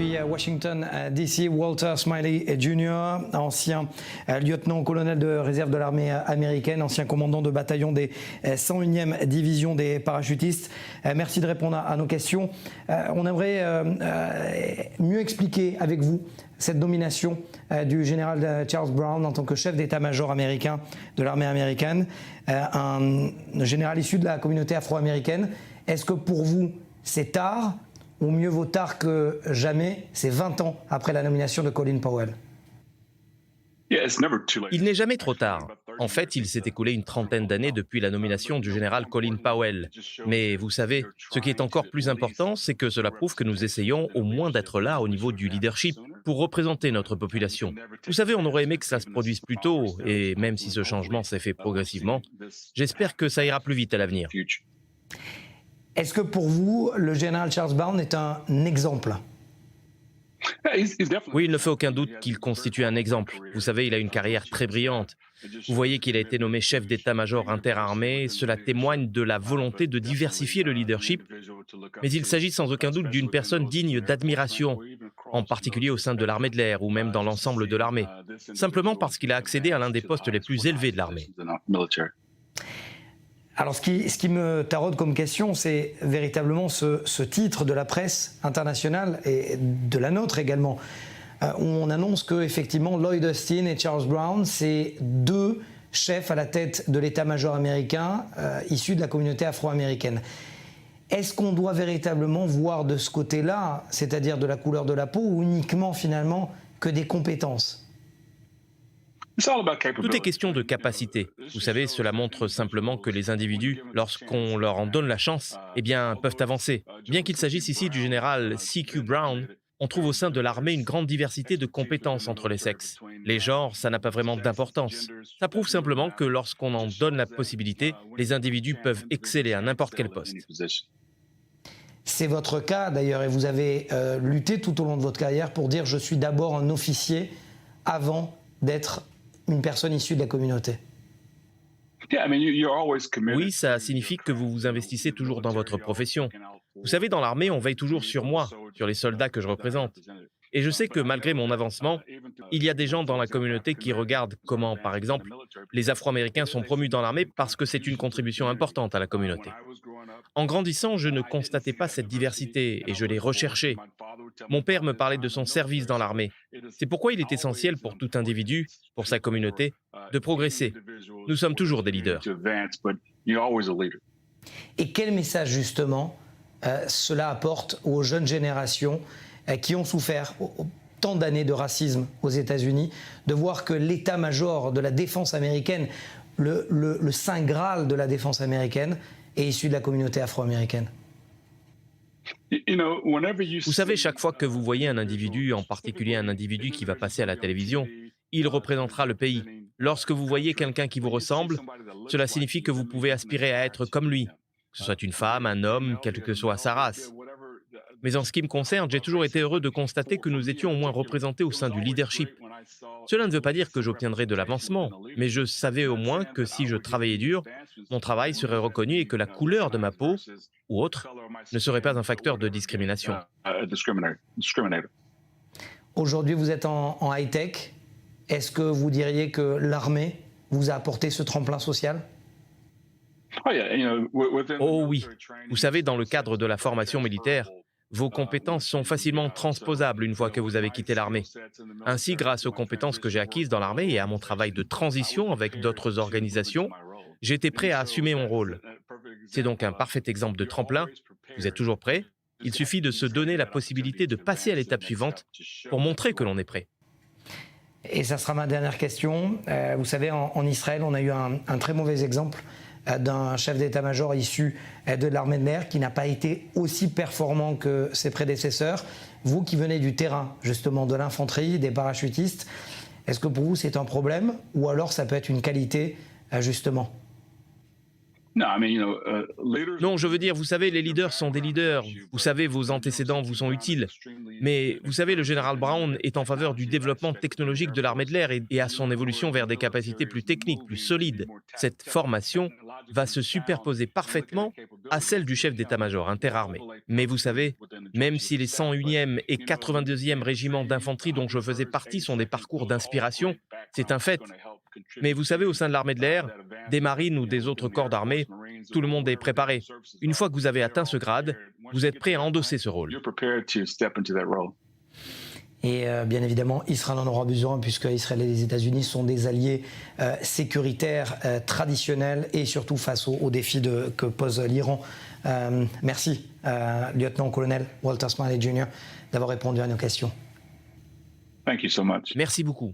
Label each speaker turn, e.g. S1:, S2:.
S1: depuis Washington, D.C., Walter Smiley Jr., ancien lieutenant-colonel de réserve de l'armée américaine, ancien commandant de bataillon des 101e division des parachutistes. Merci de répondre à nos questions. On aimerait mieux expliquer avec vous cette nomination du général Charles Brown en tant que chef d'état-major américain de l'armée américaine, un général issu de la communauté afro-américaine. Est-ce que pour vous, c'est tard, ou mieux vaut tard que jamais, c'est 20 ans après la nomination de Colin Powell?
S2: Il n'est jamais trop tard. En fait, il s'est écoulé une trentaine d'années depuis la nomination du général Colin Powell. Mais vous savez, ce qui est encore plus important, c'est que cela prouve que nous essayons au moins d'être là au niveau du leadership pour représenter notre population. Vous savez, on aurait aimé que ça se produise plus tôt, et même si ce changement s'est fait progressivement, j'espère que ça ira plus vite à l'avenir.
S1: Est-ce que pour vous, le général Charles Brown est un exemple?
S2: Oui, il ne fait aucun doute qu'il constitue un exemple. Vous savez, il a une carrière très brillante. Vous voyez qu'il a été nommé chef d'état-major interarmée. Cela témoigne de la volonté de diversifier le leadership. Mais il s'agit sans aucun doute d'une personne digne d'admiration, en particulier au sein de l'armée de l'air ou même dans l'ensemble de l'armée. Simplement parce qu'il a accédé à l'un des postes les plus élevés de l'armée.
S1: Alors, ce qui me taraude comme question, c'est véritablement ce titre de la presse internationale et de la nôtre également, où on annonce que effectivement Lloyd Austin et Charles Brown, c'est deux chefs à la tête de l'état-major américain issus de la communauté afro-américaine. Est-ce qu'on doit véritablement voir de ce côté-là, c'est-à-dire de la couleur de la peau, ou uniquement finalement que des compétences?
S2: Tout est question de capacité. Vous savez, cela montre simplement que les individus, lorsqu'on leur en donne la chance, eh bien, peuvent avancer. Bien qu'il s'agisse ici du général C.Q. Brown, on trouve au sein de l'armée une grande diversité de compétences entre les sexes. Les genres, ça n'a pas vraiment d'importance. Ça prouve simplement que lorsqu'on en donne la possibilité, les individus peuvent exceller à n'importe quel poste.
S1: C'est votre cas d'ailleurs, et vous avez lutté tout au long de votre carrière pour dire « je suis d'abord un officier avant d'être une personne issue de la communauté ».
S2: Oui, ça signifie que vous vous investissez toujours dans votre profession. Vous savez, dans l'armée, on veille toujours sur moi, sur les soldats que je représente. Et je sais que malgré mon avancement, il y a des gens dans la communauté qui regardent comment, par exemple, les Afro-Américains sont promus dans l'armée parce que c'est une contribution importante à la communauté. En grandissant, je ne constatais pas cette diversité et je l'ai recherchée. Mon père me parlait de son service dans l'armée. C'est pourquoi il est essentiel pour tout individu, pour sa communauté, de progresser. Nous sommes toujours des leaders.
S1: Et quel message justement cela apporte aux jeunes générations qui ont souffert tant d'années de racisme aux États-Unis, de voir que l'état-major de la défense américaine, le saint graal de la défense américaine, est issu de la communauté afro-américaine?
S2: Vous savez, chaque fois que vous voyez un individu, en particulier un individu qui va passer à la télévision, il représentera le pays. Lorsque vous voyez quelqu'un qui vous ressemble, cela signifie que vous pouvez aspirer à être comme lui, que ce soit une femme, un homme, quelle que soit sa race. Mais en ce qui me concerne, j'ai toujours été heureux de constater que nous étions au moins représentés au sein du leadership. Cela ne veut pas dire que j'obtiendrai de l'avancement, mais je savais au moins que si je travaillais dur, mon travail serait reconnu et que la couleur de ma peau, ou autre, ne serait pas un facteur de discrimination.
S1: Aujourd'hui, vous êtes en high-tech. Est-ce que vous diriez que l'armée vous a apporté ce tremplin social?
S2: Oh oui, vous savez, dans le cadre de la formation militaire, vos compétences sont facilement transposables une fois que vous avez quitté l'armée. Ainsi, grâce aux compétences que j'ai acquises dans l'armée et à mon travail de transition avec d'autres organisations, j'étais prêt à assumer mon rôle. C'est donc un parfait exemple de tremplin. Vous êtes toujours prêt? Il suffit de se donner la possibilité de passer à l'étape suivante pour montrer que l'on est prêt.
S1: Et ça sera ma dernière question. Vous savez, en Israël, on a eu un très mauvais exemple d'un chef d'état-major issu de l'armée de l'air qui n'a pas été aussi performant que ses prédécesseurs. Vous qui venez du terrain, justement, de l'infanterie, des parachutistes, est-ce que pour vous c'est un problème ou alors ça peut être une qualité, justement?
S2: Non, je veux dire, vous savez, les leaders sont des leaders. Vous savez, vos antécédents vous sont utiles. Mais vous savez, le général Brown est en faveur du développement technologique de l'armée de l'air et à son évolution vers des capacités plus techniques, plus solides. Cette formation va se superposer parfaitement à celle du chef d'état-major interarmée. Mais vous savez, même si les 101e et 82e régiments d'infanterie dont je faisais partie sont des parcours d'inspiration, c'est un fait. Mais vous savez, au sein de l'armée de l'air, des marines ou des autres corps d'armée, tout le monde est préparé. Une fois que vous avez atteint ce grade, vous êtes prêt à endosser ce rôle.
S1: Et bien évidemment, Israël en aura besoin puisque Israël et les États-Unis sont des alliés sécuritaires traditionnels et surtout face aux défis que pose l'Iran. Merci, lieutenant-colonel Walter Smiley Jr., d'avoir répondu à nos questions.
S2: Merci beaucoup.